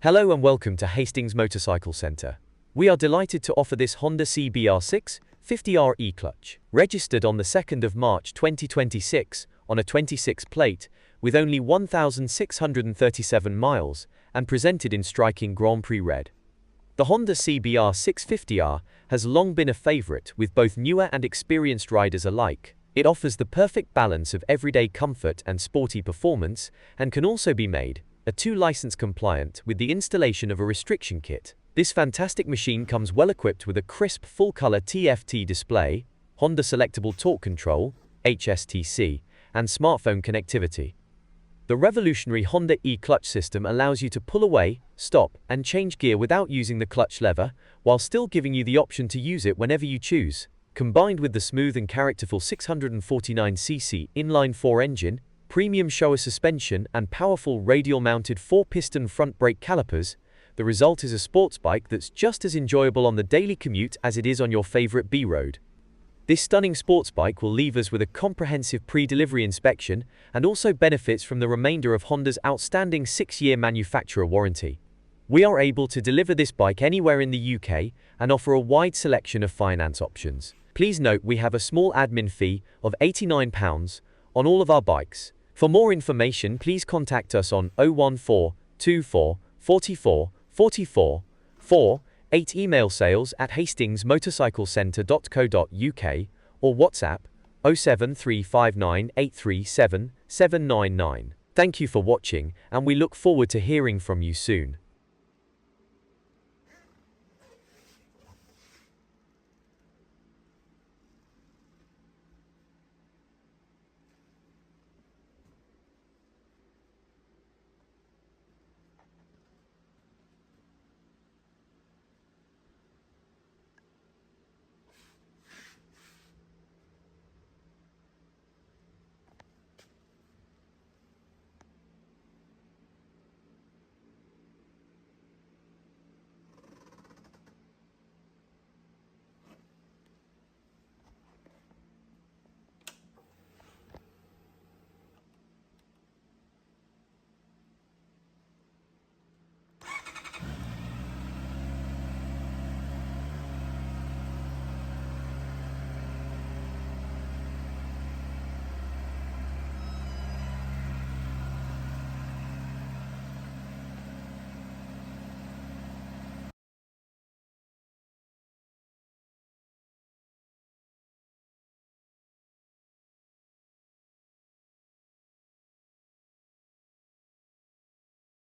Hello and welcome to Hastings Motorcycle Centre. We are delighted to offer this Honda CBR650R E-Clutch, registered on the 2nd of March 2026 on a 26 plate with only 1,637 miles and presented in striking Grand Prix Red. The Honda CBR650R has long been a favourite with both newer and experienced riders alike. It offers the perfect balance of everyday comfort and sporty performance and can also be made a 2 license compliant with the installation of a restriction kit. This fantastic machine comes well equipped with a crisp full-color TFT display, Honda Selectable Torque Control (HSTC), and smartphone connectivity. The revolutionary Honda E-Clutch system allows you to pull away, stop, and change gear without using the clutch lever, while still giving you the option to use it whenever you choose. Combined with the smooth and characterful 649cc inline-four engine, premium Showa suspension, and powerful radial-mounted 4-piston front brake calipers, the result is a sports bike that's just as enjoyable on the daily commute as it is on your favorite B-road. This stunning sports bike will leave us with a comprehensive pre-delivery inspection and also benefits from the remainder of Honda's outstanding 6-year manufacturer warranty. We are able to deliver this bike anywhere in the UK and offer a wide selection of finance options. Please note we have a small admin fee of £89 on all of our bikes. For more information, please contact us on 014 24 44 44 48, email sales@hastingsmotorcyclecentre.co.uk, or WhatsApp 07359837799. Thank you for watching, and we look forward to hearing from you soon.